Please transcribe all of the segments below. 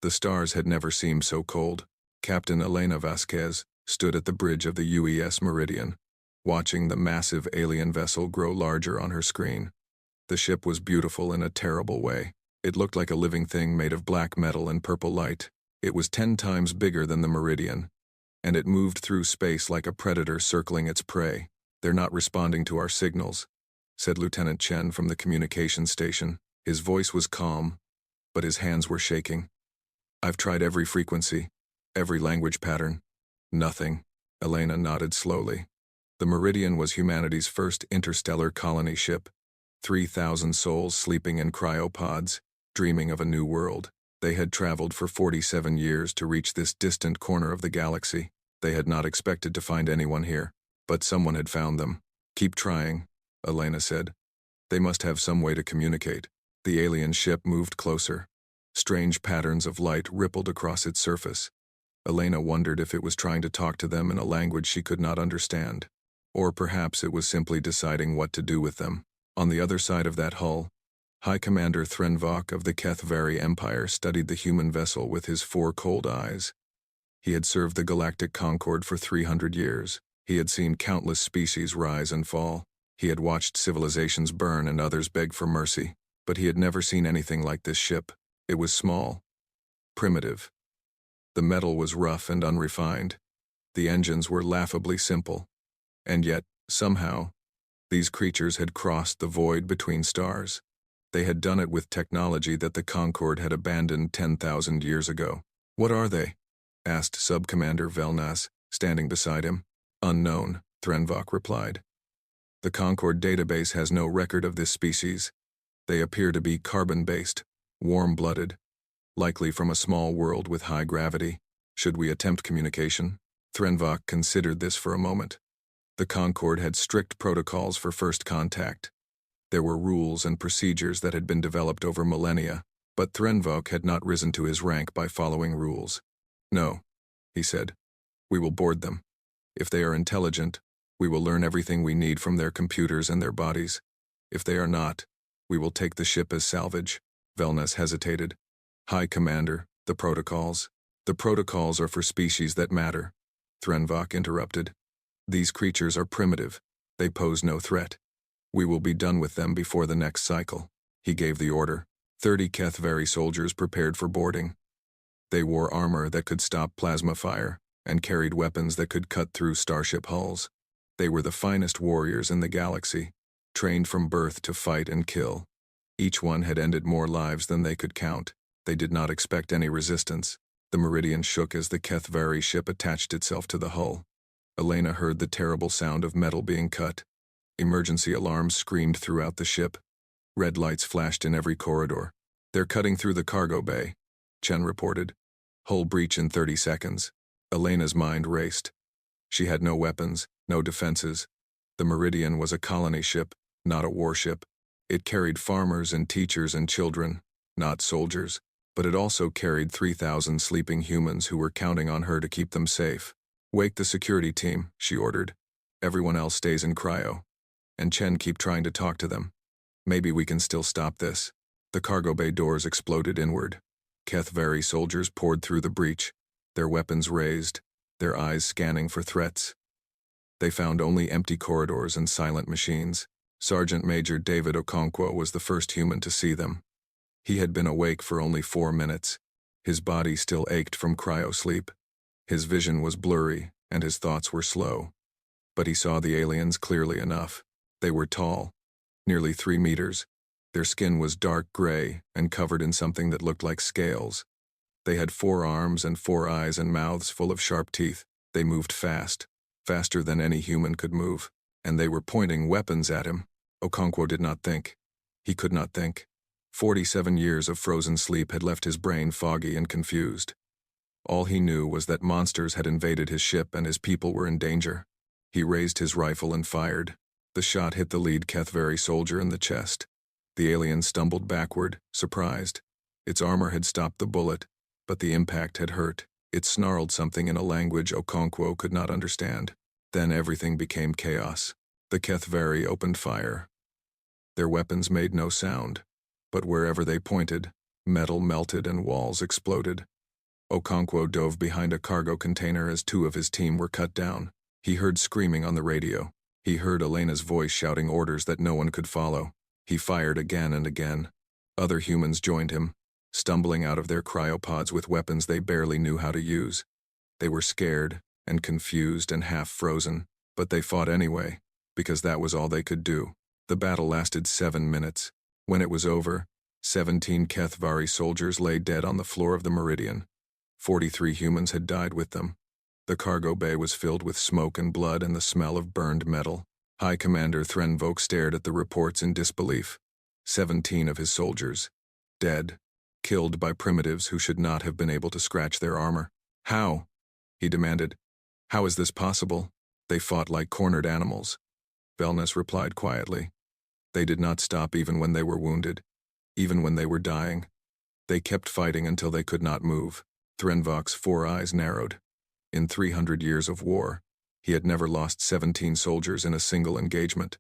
The stars had never seemed so cold. Captain Elena Vasquez stood at the bridge of the UES Meridian, watching the massive alien vessel grow larger on her screen. The ship was beautiful in a terrible way. It looked like a living thing made of black metal and purple light. It was 10 times bigger than the Meridian, and it moved through space like a predator circling its prey. "They're not responding to our signals," said Lieutenant Chen from the communications station. His voice was calm, but his hands were shaking. "I've tried every frequency, every language pattern. Nothing." Elena nodded slowly. The Meridian was humanity's first interstellar colony ship. 3,000 souls sleeping in cryopods, dreaming of a new world. They had traveled for 47 years to reach this distant corner of the galaxy. They had not expected to find anyone here, but someone had found them. "Keep trying," Elena said. "They must have some way to communicate." The alien ship moved closer. Strange patterns of light rippled across its surface. Elena wondered if it was trying to talk to them in a language she could not understand. Or perhaps it was simply deciding what to do with them. On the other side of that hull, High Commander Threnvok of the Kethvari Empire studied the human vessel with his 4 cold eyes. He had served the Galactic Concord for 300 years. He had seen countless species rise and fall. He had watched civilizations burn and others beg for mercy. But he had never seen anything like this ship. It was small, primitive. The metal was rough and unrefined. The engines were laughably simple. And yet, somehow, these creatures had crossed the void between stars. They had done it with technology that the Concord had abandoned 10,000 years ago. "What are they?" asked Subcommander Velnas, standing beside him. "Unknown," Threnvok replied. "The Concord database has no record of this species. They appear to be carbon-based, warm-blooded, likely from a small world with high gravity. Should we attempt communication?" Threnvok considered this for a moment. The Concord had strict protocols for first contact. There were rules and procedures that had been developed over millennia, but Threnvok had not risen to his rank by following rules. "No," he said. "We will board them. If they are intelligent, we will learn everything we need from their computers and their bodies. If they are not, we will take the ship as salvage." Velnas hesitated. "High Commander, the protocols." "The protocols are for species that matter," Threnvok interrupted. "These creatures are primitive. They pose no threat. We will be done with them before the next cycle." He gave the order. 30 Kethvari soldiers prepared for boarding. They wore armor that could stop plasma fire and carried weapons that could cut through starship hulls. They were the finest warriors in the galaxy, trained from birth to fight and kill. Each one had ended more lives than they could count. They did not expect any resistance. The Meridian shook as the Kethvari ship attached itself to the hull. Elena heard the terrible sound of metal being cut. Emergency alarms screamed throughout the ship. Red lights flashed in every corridor. "They're cutting through the cargo bay," Chen reported. "Hull breach in 30 seconds. Elena's mind raced. She had no weapons, no defenses. The Meridian was a colony ship, not a warship. It carried farmers and teachers and children, not soldiers. But it also carried 3,000 sleeping humans who were counting on her to keep them safe. "Wake the security team," she ordered. "Everyone else stays in cryo. And Chen, keep trying to talk to them. Maybe we can still stop this." The cargo bay doors exploded inward. Kethvari soldiers poured through the breach, their weapons raised, their eyes scanning for threats. They found only empty corridors and silent machines. Sergeant Major David Okonkwo was the first human to see them. He had been awake for only 4 minutes. His body still ached from cryo-sleep. His vision was blurry, and his thoughts were slow. But he saw the aliens clearly enough. They were tall, nearly 3 meters. Their skin was dark gray and covered in something that looked like scales. They had 4 arms and 4 eyes and mouths full of sharp teeth. They moved fast, faster than any human could move, and they were pointing weapons at him. Okonkwo did not think. He could not think. 47 years of frozen sleep had left his brain foggy and confused. All he knew was that monsters had invaded his ship and his people were in danger. He raised his rifle and fired. The shot hit the lead Kethvari soldier in the chest. The alien stumbled backward, surprised. Its armor had stopped the bullet, but the impact had hurt. It snarled something in a language Okonkwo could not understand. Then everything became chaos. The Kethvari opened fire. Their weapons made no sound, but wherever they pointed, metal melted and walls exploded. Okonkwo dove behind a cargo container as 2 of his team were cut down. He heard screaming on the radio. He heard Elena's voice shouting orders that no one could follow. He fired again and again. Other humans joined him, stumbling out of their cryopods with weapons they barely knew how to use. They were scared and confused and half frozen, but they fought anyway, because that was all they could do. The battle lasted 7 minutes. When it was over, 17 Kethvari soldiers lay dead on the floor of the Meridian. 43 humans had died with them. The cargo bay was filled with smoke and blood and the smell of burned metal. High Commander Threnvok stared at the reports in disbelief. 17 of his soldiers, dead, killed by primitives who should not have been able to scratch their armor. How? He demanded. How is this possible? They fought like cornered animals. Velness replied quietly. They did not stop even when they were wounded, even when they were dying. They kept fighting until they could not move. Threnvok's 4 eyes narrowed. In 300 years of war, he had never lost 17 soldiers in a single engagement.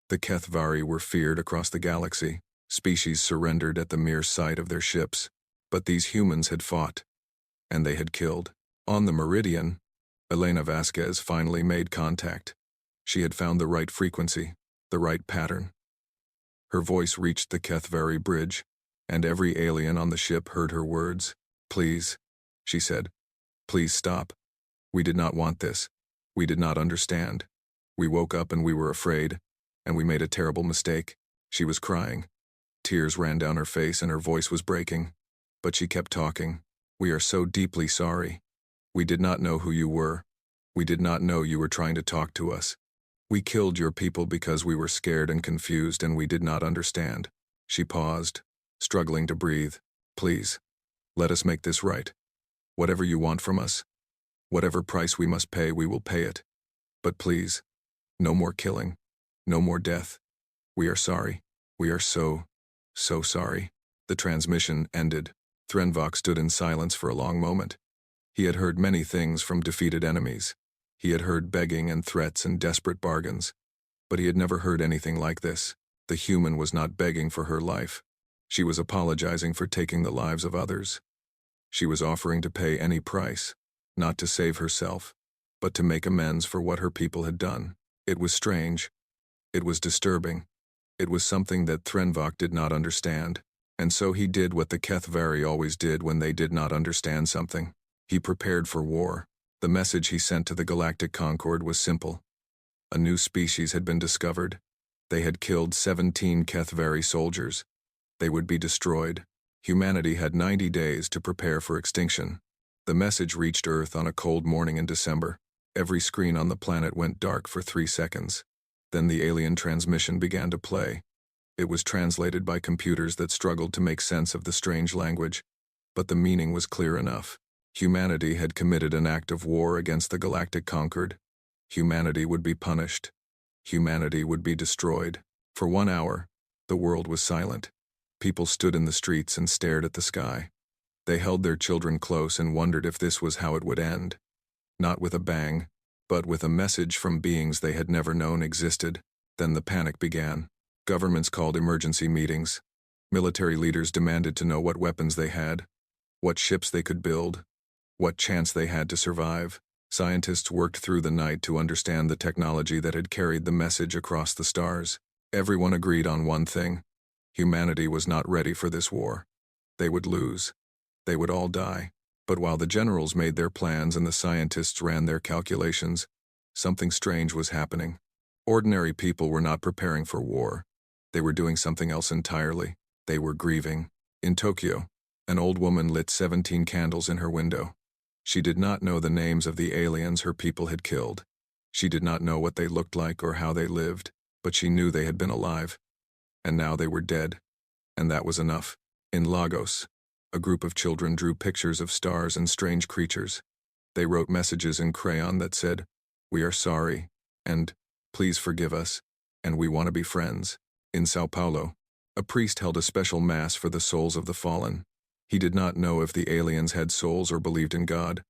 The Kethvari were feared across the galaxy. Species surrendered at the mere sight of their ships. But these humans had fought, and they had killed. On the Meridian, Elena Vasquez finally made contact. She had found the right frequency, the right pattern. Her voice reached the Kethvari bridge, and every alien on the ship heard her words. Please, she said. Please stop. We did not want this. We did not understand. We woke up and we were afraid, and we made a terrible mistake. She was crying. Tears ran down her face and her voice was breaking. But she kept talking. We are so deeply sorry. We did not know who you were. We did not know you were trying to talk to us. We killed your people because we were scared and confused and we did not understand. She paused, struggling to breathe. Please, let us make this right. Whatever you want from us, whatever price we must pay, we will pay it. But please, no more killing, no more death. We are sorry. We are so sorry. The transmission ended. Threnvok stood in silence for a long moment. He had heard many things from defeated enemies. He had heard begging and threats and desperate bargains. But he had never heard anything like this. The human was not begging for her life. She was apologizing for taking the lives of others. She was offering to pay any price, not to save herself, but to make amends for what her people had done. It was strange. It was disturbing. It was something that Threnvok did not understand. And so he did what the Kethvari always did when they did not understand something. He prepared for war. The message he sent to the Galactic Concord was simple. A new species had been discovered. They had killed 17 Kethvari soldiers. They would be destroyed. Humanity had 90 days to prepare for extinction. The message reached Earth on a cold morning in December. Every screen on the planet went dark for 3 seconds. Then the alien transmission began to play. It was translated by computers that struggled to make sense of the strange language, but the meaning was clear enough. Humanity had committed an act of war against the Galactic Concord. Humanity would be punished. Humanity would be destroyed. For 1 hour, the world was silent. People stood in the streets and stared at the sky. They held their children close and wondered if this was how it would end. Not with a bang, but with a message from beings they had never known existed. Then the panic began. Governments called emergency meetings. Military leaders demanded to know what weapons they had, what ships they could build, what chance they had to survive. Scientists worked through the night to understand the technology that had carried the message across the stars. Everyone agreed on one thing. Humanity was not ready for this war. They would lose. They would all die. But while the generals made their plans and the scientists ran their calculations, something strange was happening. Ordinary people were not preparing for war. They were doing something else entirely. They were grieving. In Tokyo, an old woman lit 17 candles in her window. She did not know the names of the aliens her people had killed. She did not know what they looked like or how they lived, but she knew they had been alive. And now they were dead. And that was enough. In Lagos, a group of children drew pictures of stars and strange creatures. They wrote messages in crayon that said, "We are sorry," and "Please forgive us," and "We want to be friends." In Sao Paulo, a priest held a special mass for the souls of the fallen. He did not know if the aliens had souls or believed in God,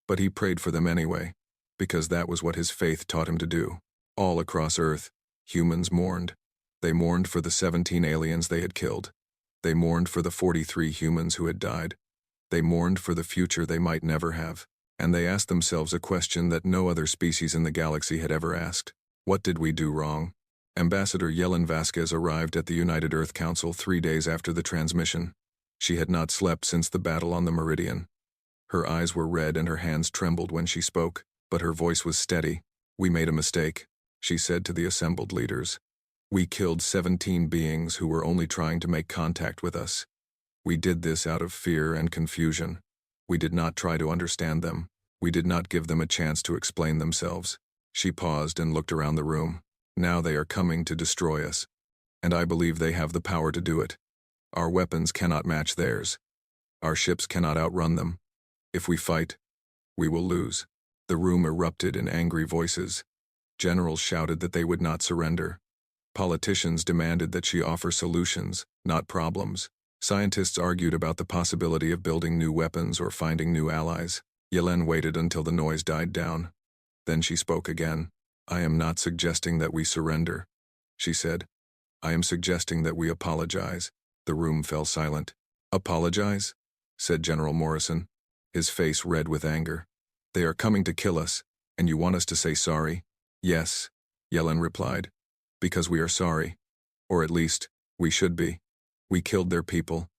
but he prayed for them anyway, because that was what his faith taught him to do. All across Earth, humans mourned. They mourned for the 17 aliens they had killed. They mourned for the 43 humans who had died. They mourned for the future they might never have. And they asked themselves a question that no other species in the galaxy had ever asked. What did we do wrong? Ambassador Yelena Vasquez arrived at the United Earth Council 3 days after the transmission. She had not slept since the battle on the Meridian. Her eyes were red and her hands trembled when she spoke, but her voice was steady. "We made a mistake," she said to the assembled leaders. "We killed 17 beings who were only trying to make contact with us. We did this out of fear and confusion. We did not try to understand them. We did not give them a chance to explain themselves." She paused and looked around the room. "Now they are coming to destroy us. And I believe they have the power to do it. Our weapons cannot match theirs. Our ships cannot outrun them. If we fight, we will lose." The room erupted in angry voices. Generals shouted that they would not surrender. Politicians demanded that she offer solutions, not problems. Scientists argued about the possibility of building new weapons or finding new allies. Yelena waited until the noise died down. Then she spoke again. "I am not suggesting that we surrender," she said. "I am suggesting that we apologize." The room fell silent. "Apologize?" said General Morrison, his face red with anger. "They are coming to kill us, and you want us to say sorry?" "Yes," Yelena replied, "because we are sorry. Or at least, we should be. We killed their people.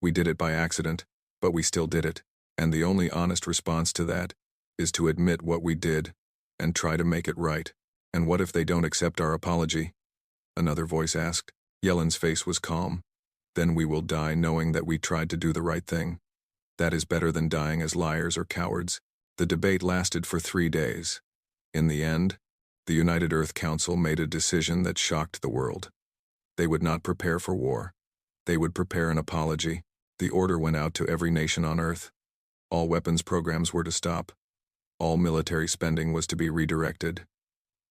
We did it by accident, but we still did it. And the only honest response to that is to admit what we did and try to make it right." "And what if they don't accept our apology?" another voice asked. Yelena's face was calm. "Then we will die knowing that we tried to do the right thing. That is better than dying as liars or cowards." The debate lasted for 3 days. In the end, the United Earth Council made a decision that shocked the world. They would not prepare for war. They would prepare an apology. The order went out to every nation on Earth. All weapons programs were to stop. All military spending was to be redirected.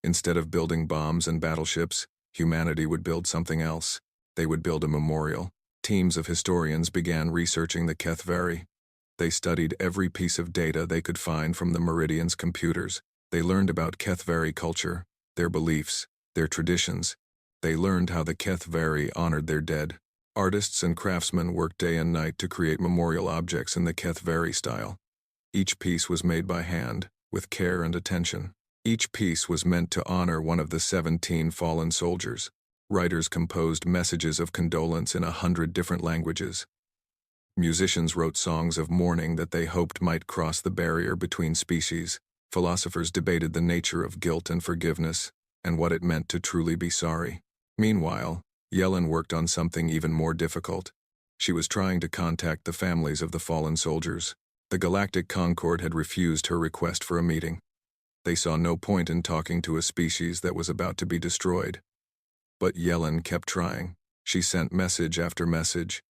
Instead of building bombs and battleships, humanity would build something else. They would build a memorial. Teams of historians began researching the Kethvari. They studied every piece of data they could find from the Meridian's computers. They learned about Kethvari culture, their beliefs, their traditions. They learned how the Kethvari honored their dead. Artists and craftsmen worked day and night to create memorial objects in the Kethvari style. Each piece was made by hand, with care and attention. Each piece was meant to honor one of the 17 fallen soldiers. Writers composed messages of condolence in 100 different languages. Musicians wrote songs of mourning that they hoped might cross the barrier between species. Philosophers debated the nature of guilt and forgiveness, and what it meant to truly be sorry. Meanwhile, Yelena worked on something even more difficult. She was trying to contact the families of the fallen soldiers. The Galactic Concord had refused her request for a meeting. They saw no point in talking to a species that was about to be destroyed. But Yelena kept trying. She sent message after message,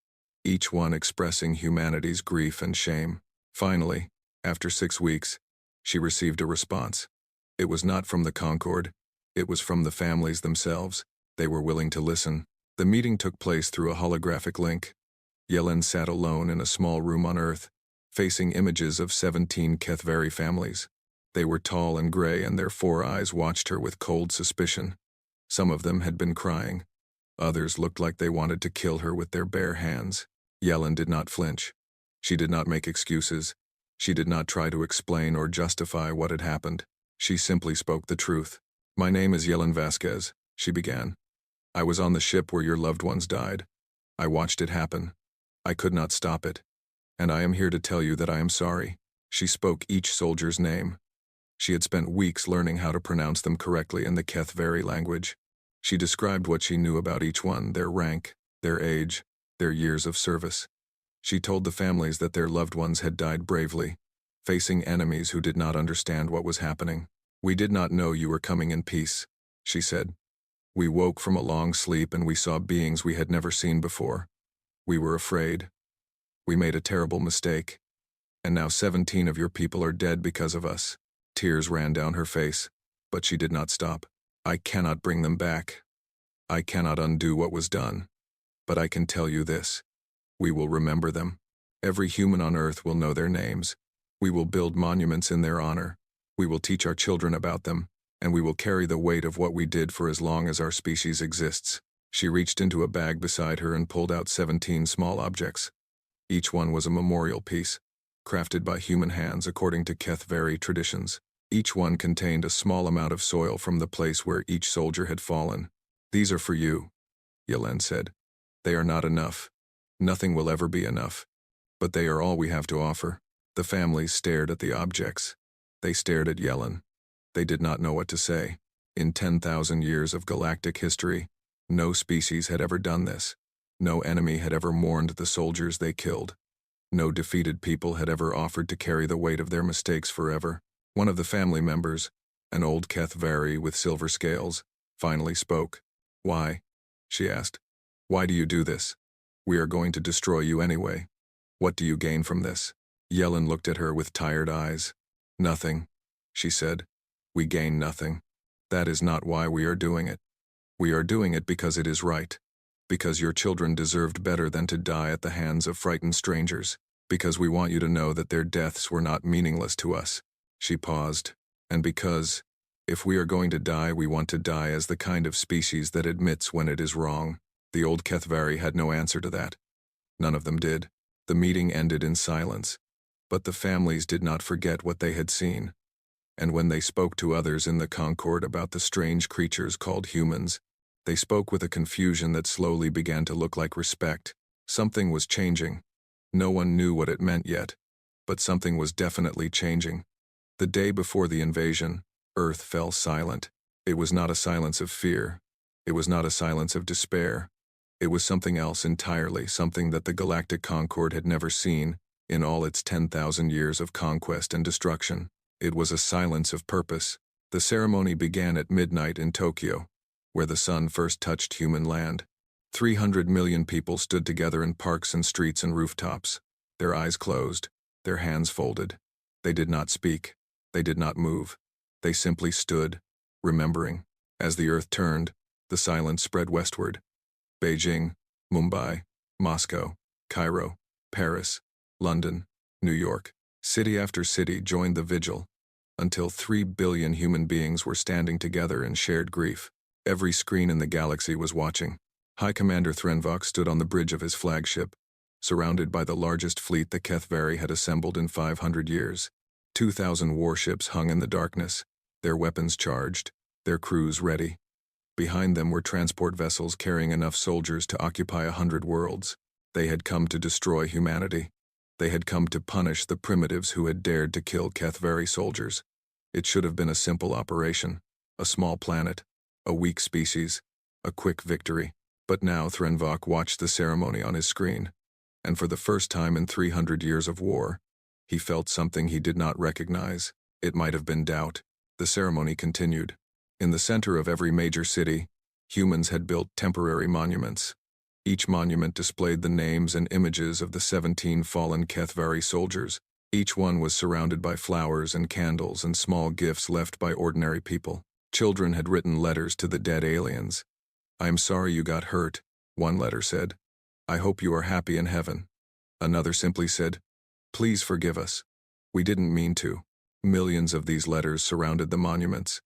each one expressing humanity's grief and shame. Finally, after 6 weeks, she received a response. It was not from the Concord. It was from the families themselves. They were willing to listen. The meeting took place through a holographic link. Yelena sat alone in a small room on Earth, facing images of 17 Kethvari families. They were tall and gray, and their 4 eyes watched her with cold suspicion. Some of them had been crying. Others looked like they wanted to kill her with their bare hands. Yelena did not flinch. She did not make excuses. She did not try to explain or justify what had happened. She simply spoke the truth. "My name is Yelena Vasquez," she began. "I was on the ship where your loved ones died. I watched it happen. I could not stop it. And I am here to tell you that I am sorry." She spoke each soldier's name. She had spent weeks learning how to pronounce them correctly in the Kethvari language. She described what she knew about each one, their rank, their age, their years of service. She told the families that their loved ones had died bravely, facing enemies who did not understand what was happening. "We did not know you were coming in peace," she said. "We woke from a long sleep and we saw beings we had never seen before. We were afraid. We made a terrible mistake. And now 17 of your people are dead because of us." Tears ran down her face, but she did not stop. "I cannot bring them back. I cannot undo what was done. But I can tell you this. We will remember them. Every human on Earth will know their names. We will build monuments in their honor. We will teach our children about them, and we will carry the weight of what we did for as long as our species exists." She reached into a bag beside her and pulled out 17 small objects. Each one was a memorial piece, crafted by human hands according to HFY traditions. Each one contained a small amount of soil from the place where each soldier had fallen. "These are for you," Yelen said. "They are not enough. Nothing will ever be enough. But they are all we have to offer." The families stared at the objects. They stared at Yelen. They did not know what to say. In 10,000 years of galactic history, no species had ever done this. No enemy had ever mourned the soldiers they killed. No defeated people had ever offered to carry the weight of their mistakes forever. One of the family members, an old HFY with silver scales, finally spoke. "Why?" she asked. "Why do you do this? We are going to destroy you anyway. What do you gain from this?" Yelen looked at her with tired eyes. "Nothing," she said. "We gain nothing. That is not why we are doing it. We are doing it because it is right. Because your children deserved better than to die at the hands of frightened strangers. Because we want you to know that their deaths were not meaningless to us." She paused. "And because, if we are going to die, we want to die as the kind of species that admits when it is wrong." The old HFY had no answer to that. None of them did. The meeting ended in silence. But the families did not forget what they had seen. And when they spoke to others in the Concord about the strange creatures called humans, they spoke with a confusion that slowly began to look like respect. Something was changing. No one knew what it meant yet, but something was definitely changing. The day before the invasion, Earth fell silent. It was not a silence of fear. It was not a silence of despair. It was something else entirely, something that the Galactic Concord had never seen in all its 10,000 years of conquest and destruction. It was a silence of purpose. The ceremony began at midnight in Tokyo, where the sun first touched human land. 300 million people stood together in parks and streets and rooftops, their eyes closed, their hands folded. They did not speak. They did not move. They simply stood, remembering. As the earth turned, the silence spread westward. Beijing, Mumbai, Moscow, Cairo, Paris, London, New York. City after city joined the vigil, until 3 billion human beings were standing together in shared grief. Every screen in the galaxy was watching. High Commander Threnvok stood on the bridge of his flagship, surrounded by the largest fleet the HFY had assembled in 500 years. 2,000 warships hung in the darkness, their weapons charged, their crews ready. Behind them were transport vessels carrying enough soldiers to occupy 100 worlds. They had come to destroy humanity. They had come to punish the primitives who had dared to kill HFY soldiers. It should have been a simple operation, a small planet, a weak species, a quick victory. But now Threnvok watched the ceremony on his screen, and for the first time in 300 years of war, he felt something he did not recognize. It might have been doubt. The ceremony continued. In the center of every major city, humans had built temporary monuments. Each monument displayed the names and images of the 17 fallen HFY soldiers. Each one was surrounded by flowers and candles and small gifts left by ordinary people. Children had written letters to the dead aliens. "I am sorry you got hurt," one letter said. "I hope you are happy in heaven." Another simply said, "Please forgive us. We didn't mean to." Millions of these letters surrounded the monuments.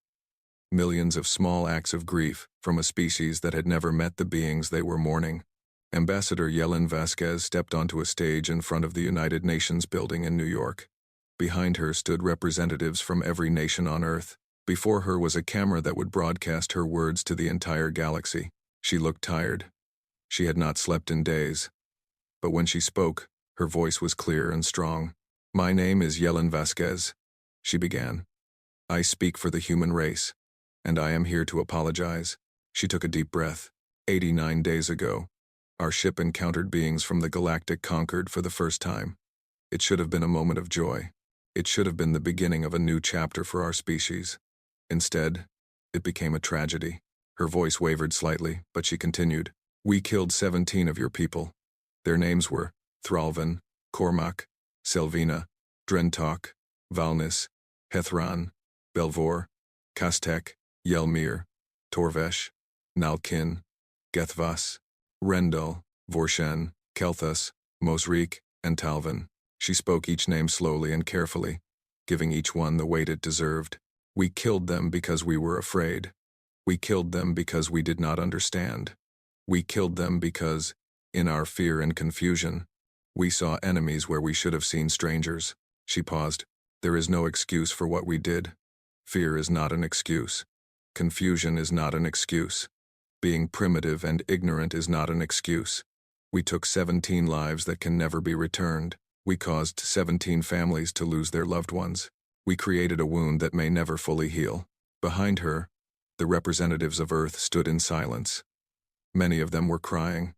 Millions of small acts of grief from a species that had never met the beings they were mourning. Ambassador Yelen Vasquez stepped onto a stage in front of the United Nations building in New York. Behind her stood representatives from every nation on Earth. Before her was a camera that would broadcast her words to the entire galaxy. She looked tired. She had not slept in days. But when she spoke, her voice was clear and strong. "My name is Yelen Vasquez," she began. "I speak for the human race, and I am here to apologize." She took a deep breath. 89 days ago, our ship encountered beings from the Galactic Concord for the first time. It should have been a moment of joy. It should have been the beginning of a new chapter for our species. Instead, it became a tragedy. Her voice wavered slightly, but she continued. "We killed 17 of your people. Their names were Thralvan, Cormac, Selvina, Drentok, Valnis, Hethran, Belvor, Kastek, Yelmir, Torvesh, Nalkin, Gethvas, Rendel, Vorshen, Kelthus, Mosrik, and Talvin." She spoke each name slowly and carefully, giving each one the weight it deserved. "We killed them because we were afraid. We killed them because we did not understand. We killed them because, in our fear and confusion, We saw enemies where we should have seen strangers. She paused. There is no excuse for what we did. Fear is not an excuse. Confusion is not an excuse. Being primitive and ignorant is not an excuse. We took 17 lives that can never be returned. We caused 17 families to lose their loved ones. We created a wound that may never fully heal. Behind her, the representatives of Earth stood in silence. Many of them were crying.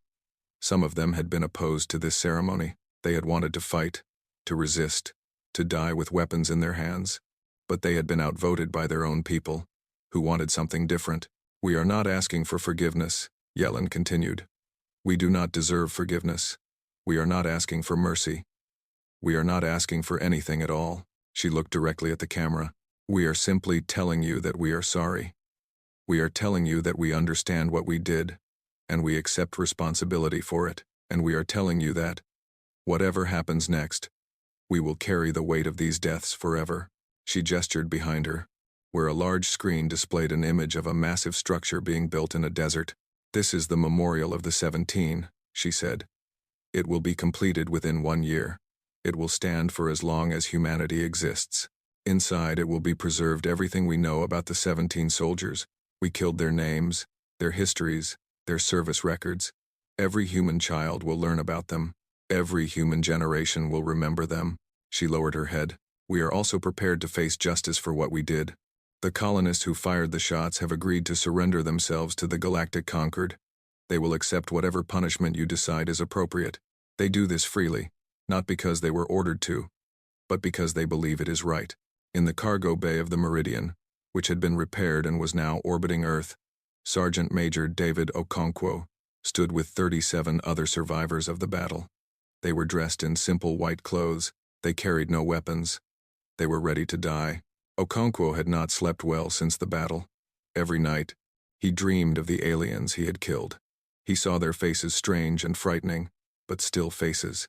Some of them had been opposed to this ceremony. They had wanted to fight, to resist, to die with weapons in their hands. But they had been outvoted by their own people, who wanted something different. We are not asking for forgiveness, Yellen continued. We do not deserve forgiveness. We are not asking for mercy. We are not asking for anything at all. She looked directly at the camera. We are simply telling you that we are sorry. We are telling you that we understand what we did, and we accept responsibility for it, and we are telling you that, whatever happens next, we will carry the weight of these deaths forever. She gestured behind her, where a large screen displayed an image of a massive structure being built in a desert. This is the memorial of the 17, she said. It will be completed within 1 year. It will stand for as long as humanity exists. Inside it will be preserved everything we know about the 17 soldiers. We killed their names, their histories, their service records. Every human child will learn about them. Every human generation will remember them. She lowered her head. We are also prepared to face justice for what we did. The colonists who fired the shots have agreed to surrender themselves to the Galactic Concord. They will accept whatever punishment you decide is appropriate. They do this freely, not because they were ordered to, but because they believe it is right. In the cargo bay of the Meridian, which had been repaired and was now orbiting Earth, Sergeant Major David Okonkwo stood with 37 other survivors of the battle. They were dressed in simple white clothes. They carried no weapons. They were ready to die. Okonkwo had not slept well since the battle. Every night, he dreamed of the aliens he had killed. He saw their faces strange and frightening, but still faces.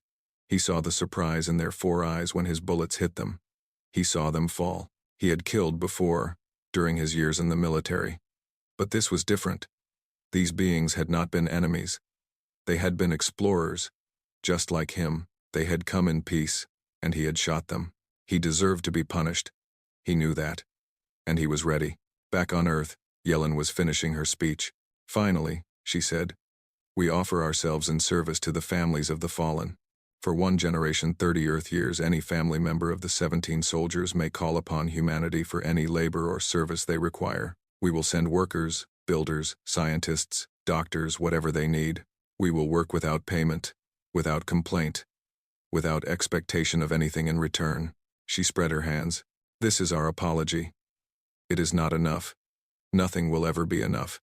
He saw the surprise in their 4 eyes when his bullets hit them. He saw them fall. He had killed before, during his years in the military. But this was different. These beings had not been enemies. They had been explorers. Just like him, they had come in peace, and he had shot them. He deserved to be punished. He knew that. And he was ready. Back on Earth, Yellen was finishing her speech. Finally, she said, we offer ourselves in service to the families of the fallen. For 1 generation, 30 Earth years, any family member of the 17 soldiers may call upon humanity for any labor or service they require. We will send workers, builders, scientists, doctors, whatever they need. We will work without payment, without complaint, without expectation of anything in return. She spread her hands. This is our apology. It is not enough. Nothing will ever be enough.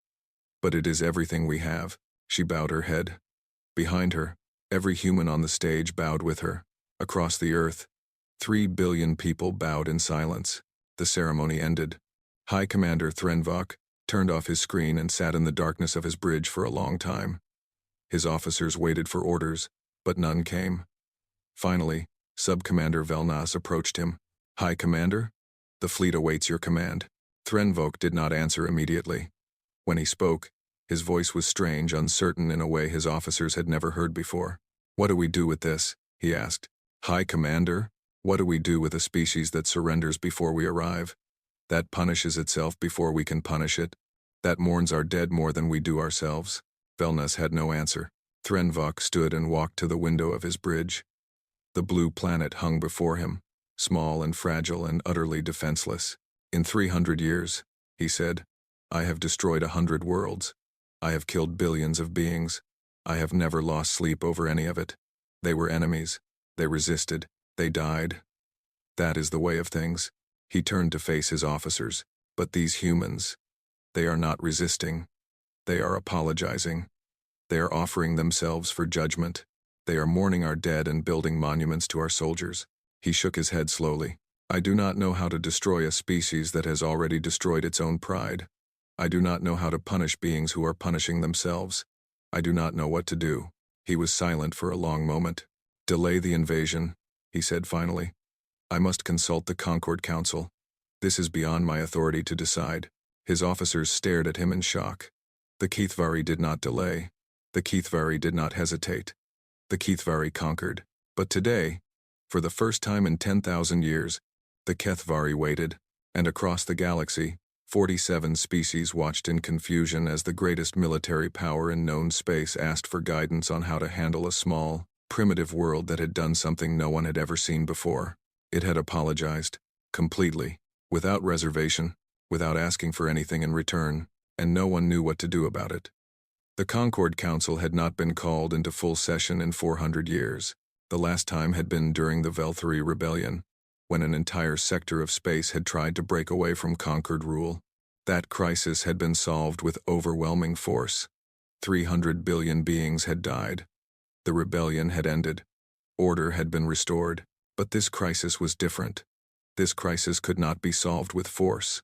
But it is everything we have. She bowed her head. Behind her, every human on the stage bowed with her. Across the Earth, 3 billion people bowed in silence. The ceremony ended. High Commander Threnvok turned off his screen and sat in the darkness of his bridge for a long time. His officers waited for orders, but none came. Finally, Sub-Commander Velnas approached him. High Commander? The fleet awaits your command. Threnvok did not answer immediately. When he spoke, his voice was strange, uncertain in a way his officers had never heard before. What do we do with this? He asked. High Commander? What do we do with a species that surrenders before we arrive? That punishes itself before we can punish it? That mourns our dead more than we do ourselves? Velnas had no answer. Threnvok stood and walked to the window of his bridge. The blue planet hung before him, small and fragile and utterly defenseless. In 300 years, he said, I have destroyed 100 worlds. I have killed billions of beings. I have never lost sleep over any of it. They were enemies. They resisted. They died. That is the way of things. He turned to face his officers. But these humans, they are not resisting. They are apologizing. They are offering themselves for judgment. They are mourning our dead and building monuments to our soldiers. He shook his head slowly. I do not know how to destroy a species that has already destroyed its own pride. I do not know how to punish beings who are punishing themselves. I do not know what to do. He was silent for a long moment. Delay the invasion, he said finally. I must consult the Concord Council. This is beyond my authority to decide. His officers stared at him in shock. The Keithvari did not delay. The Keithvari did not hesitate. The Keithvari conquered. But today, for the first time in 10,000 years, the Kethvari waited, and across the galaxy, 47 species watched in confusion as the greatest military power in known space asked for guidance on how to handle a small, primitive world that had done something no one had ever seen before. It had apologized, completely, without reservation, without asking for anything in return, and no one knew what to do about it. The Concord Council had not been called into full session in 400 years. The last time had been during the Velthari Rebellion, when an entire sector of space had tried to break away from conquered rule. That crisis had been solved with overwhelming force. 300 billion beings had died. The rebellion had ended. Order had been restored. But this crisis was different. This crisis could not be solved with force.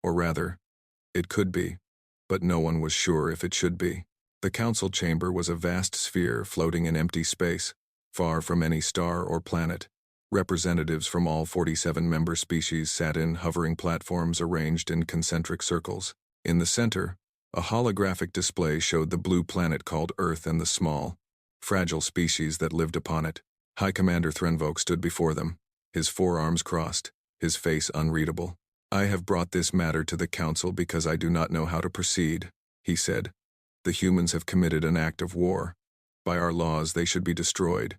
Or rather, it could be, but no one was sure if it should be. The council chamber was a vast sphere floating in empty space, far from any star or planet. Representatives from all 47 member species sat in hovering platforms arranged in concentric circles. In the center, a holographic display showed the blue planet called Earth and the small, fragile species that lived upon it. High Commander Threnvok stood before them, his forearms crossed, his face unreadable. "I have brought this matter to the council because I do not know how to proceed," he said. "The humans have committed an act of war. By our laws, they should be destroyed.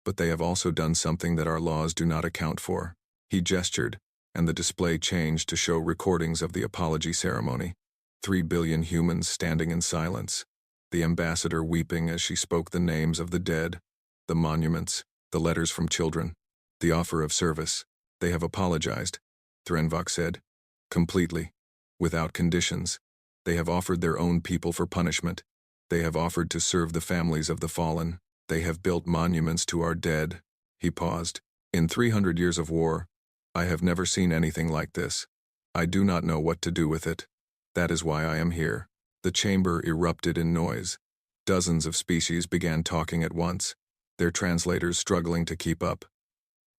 But they have also done something that our laws do not account for." He gestured, and the display changed to show recordings of the apology ceremony. 3 billion humans standing in silence. The ambassador weeping as she spoke the names of the dead, the monuments, the letters from children, the offer of service. "They have apologized," Threnvok said. "Completely. Without conditions. They have offered their own people for punishment. They have offered to serve the families of the fallen. They have built monuments to our dead." He paused. "In 300 years of war, I have never seen anything like this. I do not know what to do with it. That is why I am here." The chamber erupted in noise. Dozens of species began talking at once, their translators struggling to keep up.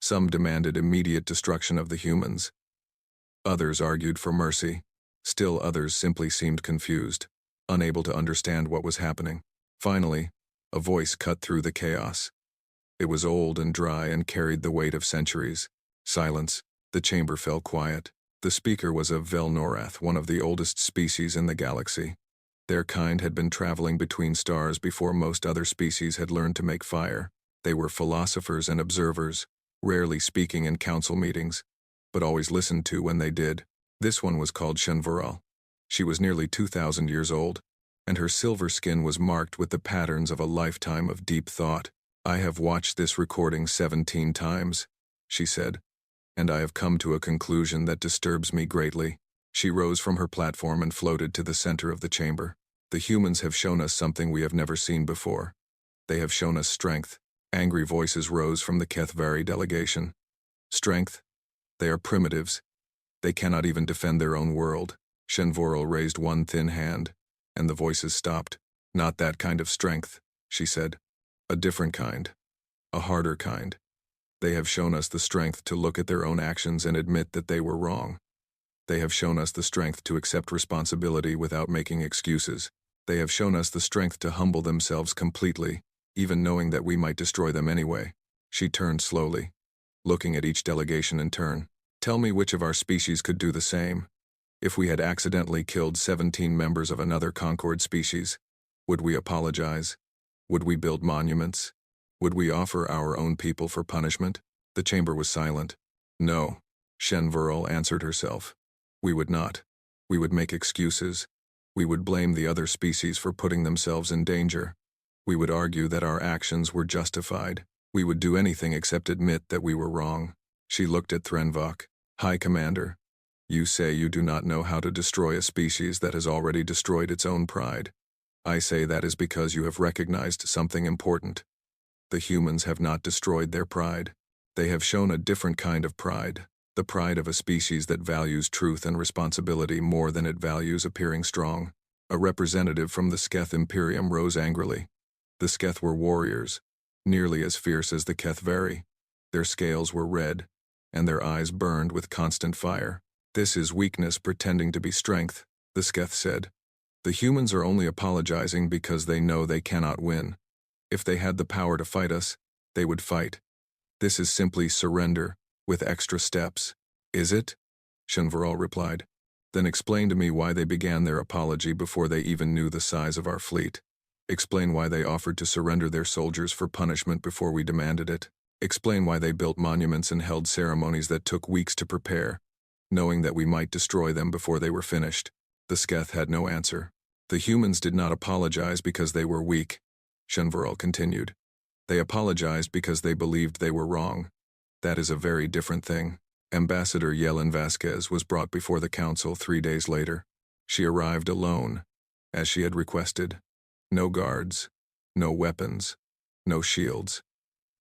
Some demanded immediate destruction of the humans. Others argued for mercy. Still others simply seemed confused, unable to understand what was happening. Finally, a voice cut through the chaos. It was old and dry and carried the weight of centuries. Silence. The chamber fell quiet. The speaker was of Velnorath, one of the oldest species in the galaxy. Their kind had been traveling between stars before most other species had learned to make fire. They were philosophers and observers, rarely speaking in council meetings, but always listened to when they did. This one was called Shenvoral. She was nearly 2,000 years old, and her silver skin was marked with the patterns of a lifetime of deep thought. "I have watched this recording 17 times, she said, "and I have come to a conclusion that disturbs me greatly." She rose from her platform and floated to the center of the chamber. "The humans have shown us something we have never seen before. They have shown us strength." Angry voices rose from the Kethvari delegation. "Strength? They are primitives. They cannot even defend their own world." Shenvoral raised one thin hand, and the voices stopped. "Not that kind of strength," she said. "A different kind. A harder kind. They have shown us the strength to look at their own actions and admit that they were wrong. They have shown us the strength to accept responsibility without making excuses. They have shown us the strength to humble themselves completely, even knowing that we might destroy them anyway." She turned slowly, looking at each delegation in turn. "Tell me which of our species could do the same. If we had accidentally killed 17 members of another Concord species, would we apologize? Would we build monuments? Would we offer our own people for punishment?" The chamber was silent. "No," Shenvoral answered herself. "We would not. We would make excuses. We would blame the other species for putting themselves in danger. We would argue that our actions were justified. We would do anything except admit that we were wrong." She looked at Threnvok. "High Commander, you say you do not know how to destroy a species that has already destroyed its own pride. I say that is because you have recognized something important. The humans have not destroyed their pride. They have shown a different kind of pride, the pride of a species that values truth and responsibility more than it values appearing strong." A representative from the Sketh Imperium rose angrily. The Sketh were warriors, nearly as fierce as the Kethvari. Their scales were red, and their eyes burned with constant fire. "This is weakness pretending to be strength," the Sketh said. "The humans are only apologizing because they know they cannot win. If they had the power to fight us, They would fight. This is simply surrender, with extra steps. Is it? Shenvaral replied. Then explain to me why they began their apology before they even knew the size of our fleet. Explain why they offered to surrender their soldiers for punishment before we demanded it. Explain why they built monuments and held ceremonies that took weeks to prepare, knowing that we might destroy them before they were finished. The Sketh had no answer. The humans did not apologize because they were weak, Shenvaral continued. They apologized because they believed they were wrong. That is a very different thing. Ambassador Yelena Vasquez was brought before the council 3 days later. She arrived alone, as she had requested. No guards, no weapons, no shields.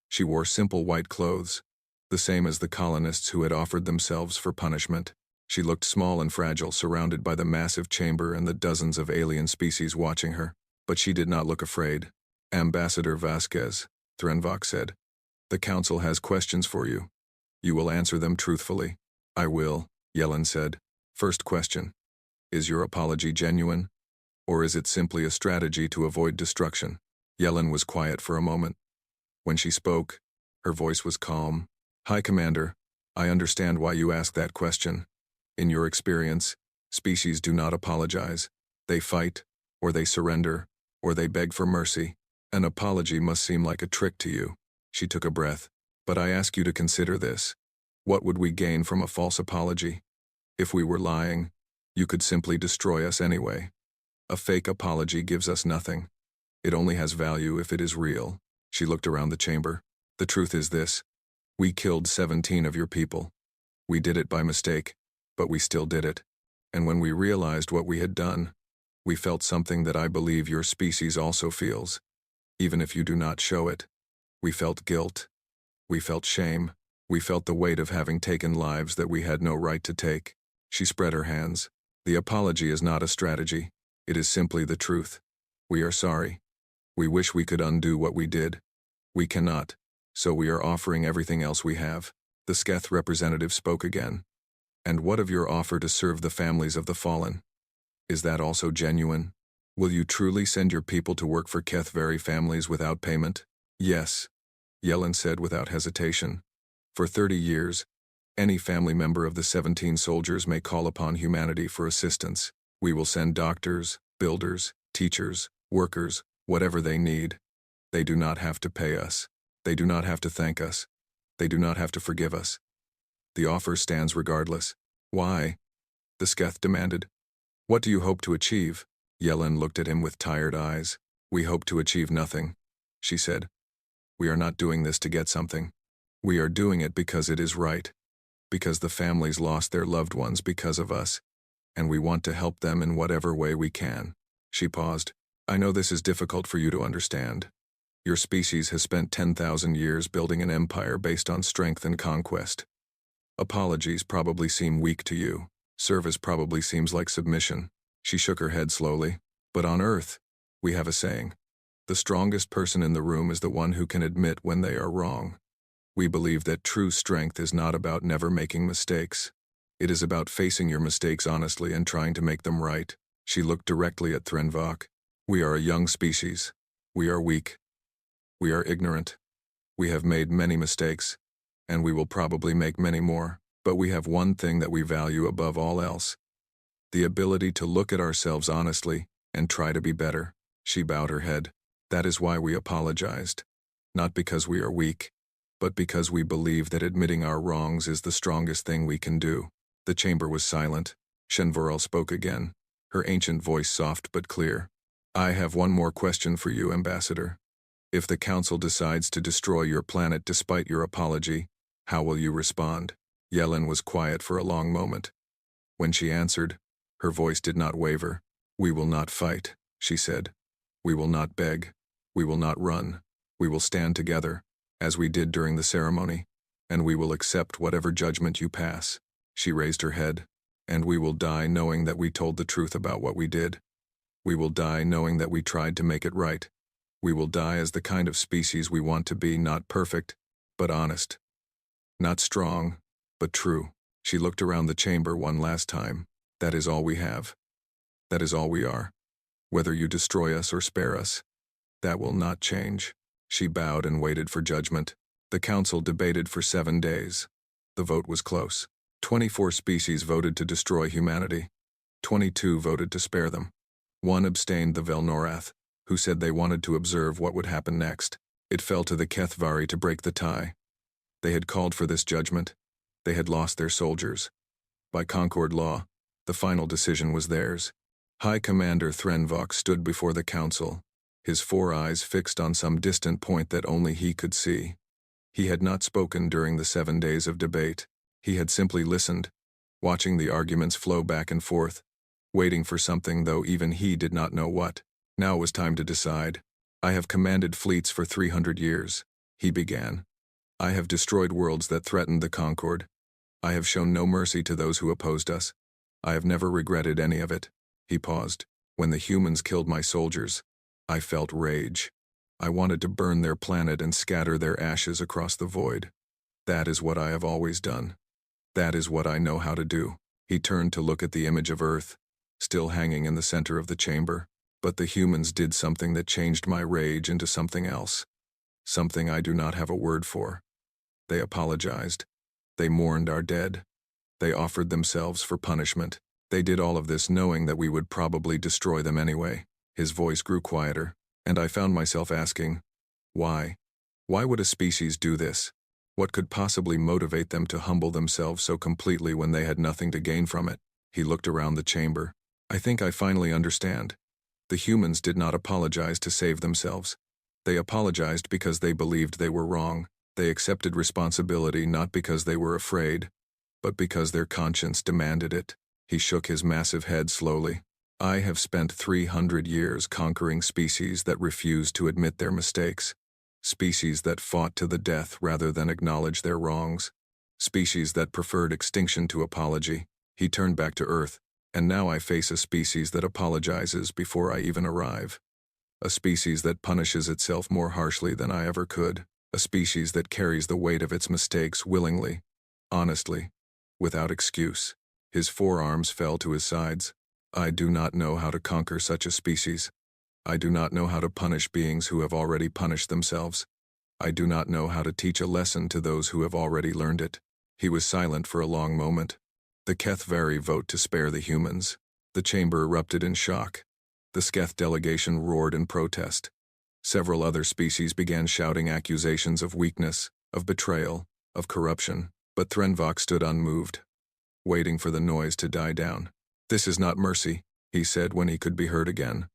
She wore simple white clothes, the same as the colonists who had offered themselves for punishment. She looked small and fragile, surrounded by the massive chamber and the dozens of alien species watching her. But she did not look afraid. Ambassador Vasquez, Threnvok said, the council has questions for you. You will answer them truthfully. I will, Yelena said. First question. Is your apology genuine? Or is it simply a strategy to avoid destruction? Yelena was quiet for a moment. When she spoke, her voice was calm. High Commander, I understand why you ask that question. In your experience, species do not apologize. They fight, or they surrender, or they beg for mercy. An apology must seem like a trick to you. She took a breath. But I ask you to consider this. What would we gain from a false apology? If we were lying, you could simply destroy us anyway. A fake apology gives us nothing. It only has value if it is real. She looked around the chamber. The truth is this. We killed 17 of your people. We did it by mistake, but we still did it. And when we realized what we had done, we felt something that I believe your species also feels. Even if you do not show it. We felt guilt. We felt shame. We felt the weight of having taken lives that we had no right to take. She spread her hands. The apology is not a strategy. It is simply the truth. We are sorry. We wish we could undo what we did. We cannot, so we are offering everything else we have. The Sketh representative spoke again. And what of your offer to serve the families of the fallen? Is that also genuine? Will you truly send your people to work for Kethvari families without payment? Yes, Yelena said without hesitation. For 30 years, any family member of the 17 soldiers may call upon humanity for assistance. We will send doctors, builders, teachers, workers, whatever they need. They do not have to pay us. They do not have to thank us. They do not have to forgive us. The offer stands regardless. Why? The Sketh demanded. What do you hope to achieve? Yelena looked at him with tired eyes. We hope to achieve nothing, she said. We are not doing this to get something. We are doing it because it is right. Because the families lost their loved ones because of us. And we want to help them in whatever way we can. She paused. I know this is difficult for you to understand. Your species has spent 10,000 years building an empire based on strength and conquest. Apologies probably seem weak to you. Service probably seems like submission. She shook her head slowly. But on Earth, we have a saying. The strongest person in the room is the one who can admit when they are wrong. We believe that true strength is not about never making mistakes. It is about facing your mistakes honestly and trying to make them right. She looked directly at Threnvok. We are a young species. We are weak. We are ignorant. We have made many mistakes, and we will probably make many more. But we have one thing that we value above all else. The ability to look at ourselves honestly and try to be better. She bowed her head. That is why we apologized. Not because we are weak, but because we believe that admitting our wrongs is the strongest thing we can do. The chamber was silent. Shenvaral spoke again, her ancient voice soft but clear. I have one more question for you, Ambassador. If the Council decides to destroy your planet despite your apology, how will you respond? Yelena was quiet for a long moment. When she answered, her voice did not waver. We will not fight, she said. We will not beg. We will not run. We will stand together, as we did during the ceremony, and we will accept whatever judgment you pass. She raised her head. And we will die knowing that we told the truth about what we did. We will die knowing that we tried to make it right. We will die as the kind of species we want to be, not perfect, but honest. Not strong, but true. She looked around the chamber one last time. That is all we have. That is all we are. Whether you destroy us or spare us, that will not change. She bowed and waited for judgment. The council debated for 7 days. The vote was close. 24 species voted to destroy humanity. 22 voted to spare them. 1 abstained, the Velnorath, who said they wanted to observe what would happen next. It fell to the Kethvari to break the tie. They had called for this judgment. They had lost their soldiers. By Concord law, the final decision was theirs. High Commander Threnvok stood before the council, his 4 eyes fixed on some distant point that only he could see. He had not spoken during the 7 days of debate. He had simply listened, watching the arguments flow back and forth, waiting for something, though even he did not know what. Now was time to decide. I have commanded fleets for 300 years, he began. I have destroyed worlds that threatened the Concord. I have shown no mercy to those who opposed us. I have never regretted any of it. He paused. When the humans killed my soldiers, I felt rage. I wanted to burn their planet and scatter their ashes across the void. That is what I have always done. That is what I know how to do. He turned to look at the image of Earth, still hanging in the center of the chamber. But the humans did something that changed my rage into something else. Something I do not have a word for. They apologized. They mourned our dead. They offered themselves for punishment. They did all of this knowing that we would probably destroy them anyway. His voice grew quieter, and I found myself asking, why? Why would a species do this? What could possibly motivate them to humble themselves so completely when they had nothing to gain from it? He looked around the chamber. I think I finally understand. The humans did not apologize to save themselves. They apologized because they believed they were wrong. They accepted responsibility not because they were afraid, but because their conscience demanded it. He shook his massive head slowly. I have spent 300 years conquering species that refused to admit their mistakes. Species that fought to the death rather than acknowledge their wrongs. Species that preferred extinction to apology. He turned back to Earth, and now I face a species that apologizes before I even arrive. A species that punishes itself more harshly than I ever could. A species that carries the weight of its mistakes willingly, honestly, without excuse. His forearms fell to his sides. I do not know how to conquer such a species. I do not know how to punish beings who have already punished themselves. I do not know how to teach a lesson to those who have already learned it. He was silent for a long moment. The Kethvari vote to spare the humans. The chamber erupted in shock. The Sketh delegation roared in protest. Several other species began shouting accusations of weakness, of betrayal, of corruption, but Threnvok stood unmoved, waiting for the noise to die down. This is not mercy, he said when he could be heard again.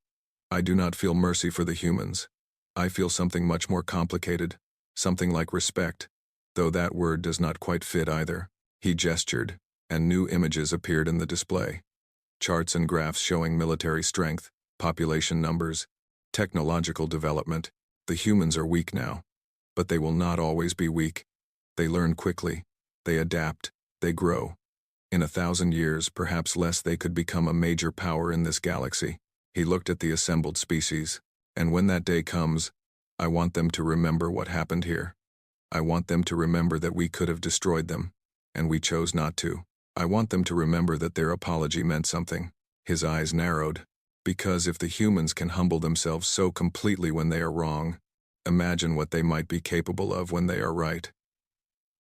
I do not feel mercy for the humans. I feel something much more complicated, something like respect, though that word does not quite fit either. He gestured, and new images appeared in the display. Charts and graphs showing military strength, population numbers, technological development. The humans are weak now, but they will not always be weak. They learn quickly, they adapt, they grow. In 1,000 years, perhaps less, they could become a major power in this galaxy. He looked at the assembled species, and when that day comes, I want them to remember what happened here. I want them to remember that we could have destroyed them, and we chose not to. I want them to remember that their apology meant something. His eyes narrowed. Because if the humans can humble themselves so completely when they are wrong, imagine what they might be capable of when they are right.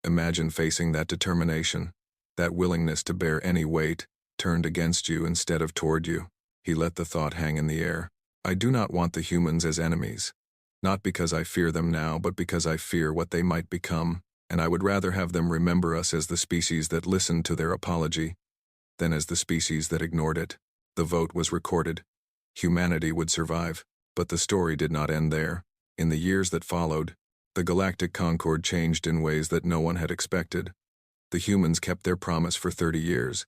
Imagine facing that determination, that willingness to bear any weight, turned against you instead of toward you. He let the thought hang in the air. I do not want the humans as enemies. Not because I fear them now, but because I fear what they might become, and I would rather have them remember us as the species that listened to their apology, than as the species that ignored it. The vote was recorded. Humanity would survive, but the story did not end there. In the years that followed, the Galactic Concord changed in ways that no one had expected. The humans kept their promise for 30 years.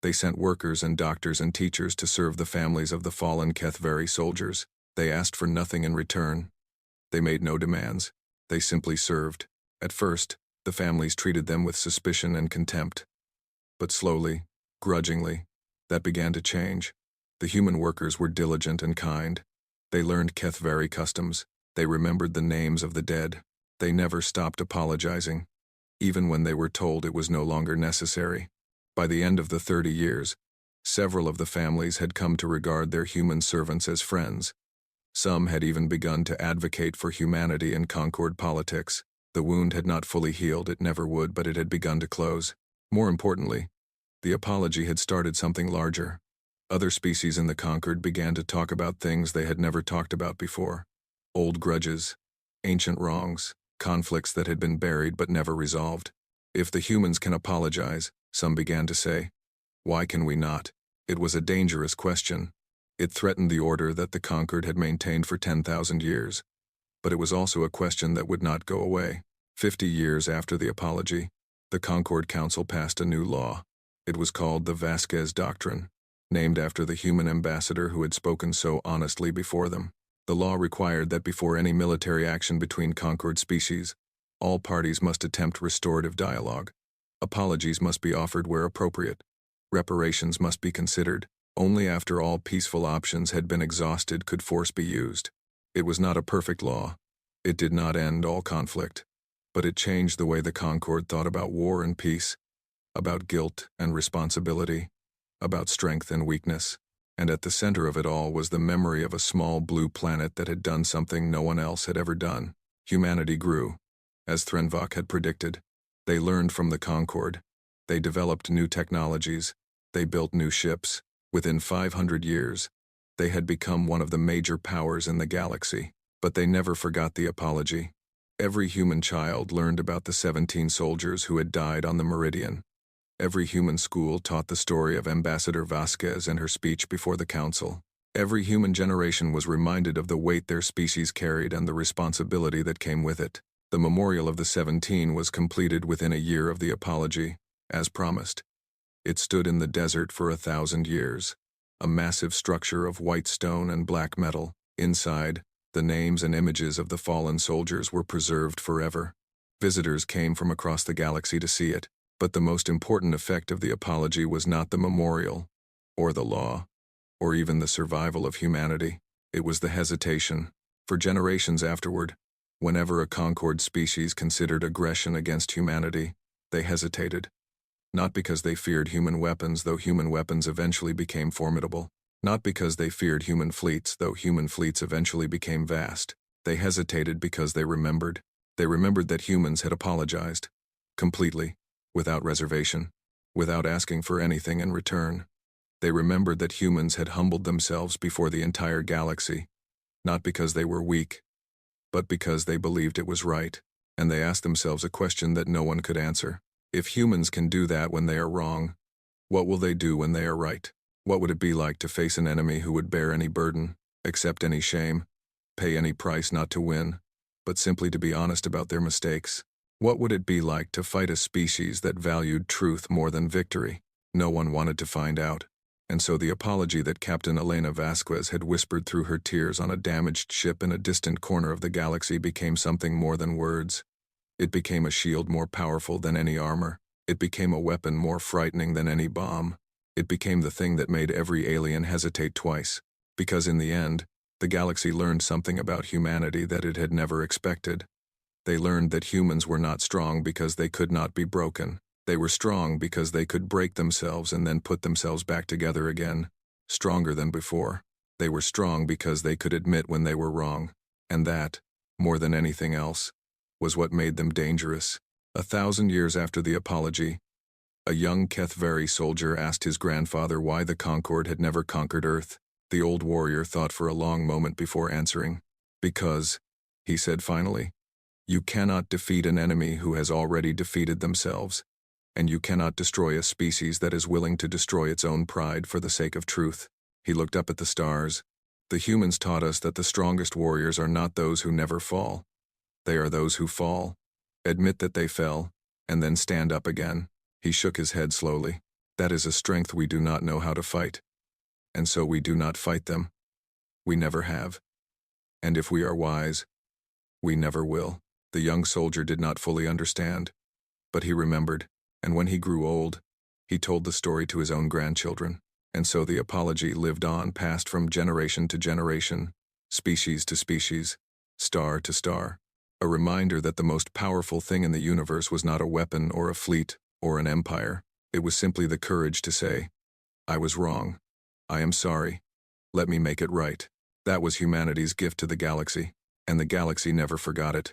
They sent workers and doctors and teachers to serve the families of the fallen Kethvari soldiers. They asked for nothing in return. They made no demands. They simply served. At first, the families treated them with suspicion and contempt. But slowly, grudgingly, that began to change. The human workers were diligent and kind. They learned Kethvari customs. They remembered the names of the dead. They never stopped apologizing, even when they were told it was no longer necessary. By the end of the 30 years, several of the families had come to regard their human servants as friends. Some had even begun to advocate for humanity in Concord politics. The wound had not fully healed, it never would, but it had begun to close. More importantly, the apology had started something larger. Other species in the Concord began to talk about things they had never talked about before. Old grudges, ancient wrongs, conflicts that had been buried but never resolved. If the humans can apologize, some began to say, why can we not? It was a dangerous question. It threatened the order that the Concord had maintained for 10,000 years. But it was also a question that would not go away. 50 years after the apology, the Concord Council passed a new law. It was called the Vasquez Doctrine, named after the human ambassador who had spoken so honestly before them. The law required that before any military action between Concord species, all parties must attempt restorative dialogue. Apologies must be offered where appropriate. Reparations must be considered. Only after all peaceful options had been exhausted could force be used. It was not a perfect law. It did not end all conflict. But it changed the way the Concord thought about war and peace, about guilt and responsibility, about strength and weakness. And at the center of it all was the memory of a small blue planet that had done something no one else had ever done. Humanity grew, as Threnvok had predicted. They learned from the Concord. They developed new technologies. They built new ships. Within 500 years, they had become one of the major powers in the galaxy. But they never forgot the apology. Every human child learned about the 17 soldiers who had died on the Meridian. Every human school taught the story of Ambassador Vasquez and her speech before the council. Every human generation was reminded of the weight their species carried and the responsibility that came with it. The memorial of the 17 was completed within a year of the apology, as promised. It stood in the desert for 1,000 years, a massive structure of white stone and black metal. Inside, the names and images of the fallen soldiers were preserved forever. Visitors came from across the galaxy to see it. But the most important effect of the apology was not the memorial, or the law, or even the survival of humanity. It was the hesitation. For generations afterward, whenever a Concord species considered aggression against humanity, they hesitated. Not because they feared human weapons, though human weapons eventually became formidable. Not because they feared human fleets, though human fleets eventually became vast. They hesitated because they remembered. They remembered that humans had apologized. Completely. Without reservation, without asking for anything in return. They remembered that humans had humbled themselves before the entire galaxy, not because they were weak, but because they believed it was right, and they asked themselves a question that no one could answer. If humans can do that when they are wrong, what will they do when they are right? What would it be like to face an enemy who would bear any burden, accept any shame, pay any price not to win, but simply to be honest about their mistakes? What would it be like to fight a species that valued truth more than victory? No one wanted to find out. And so the apology that Captain Elena Vasquez had whispered through her tears on a damaged ship in a distant corner of the galaxy became something more than words. It became a shield more powerful than any armor. It became a weapon more frightening than any bomb. It became the thing that made every alien hesitate twice. Because in the end, the galaxy learned something about humanity that it had never expected. They learned that humans were not strong because they could not be broken. They were strong because they could break themselves and then put themselves back together again, stronger than before. They were strong because they could admit when they were wrong. And that, more than anything else, was what made them dangerous. 1,000 years after the apology, a young Kethvari soldier asked his grandfather why the Concord had never conquered Earth. The old warrior thought for a long moment before answering. Because, he said finally, you cannot defeat an enemy who has already defeated themselves, and you cannot destroy a species that is willing to destroy its own pride for the sake of truth. He looked up at the stars. The humans taught us that the strongest warriors are not those who never fall. They are those who fall, admit that they fell, and then stand up again. He shook his head slowly. That is a strength we do not know how to fight. And so we do not fight them. We never have. And if we are wise, we never will. The young soldier did not fully understand, but he remembered, and when he grew old, he told the story to his own grandchildren. And so the apology lived on, passed from generation to generation, species to species, star to star. A reminder that the most powerful thing in the universe was not a weapon or a fleet or an empire. It was simply the courage to say, I was wrong. I am sorry. Let me make it right. That was humanity's gift to the galaxy, and the galaxy never forgot it.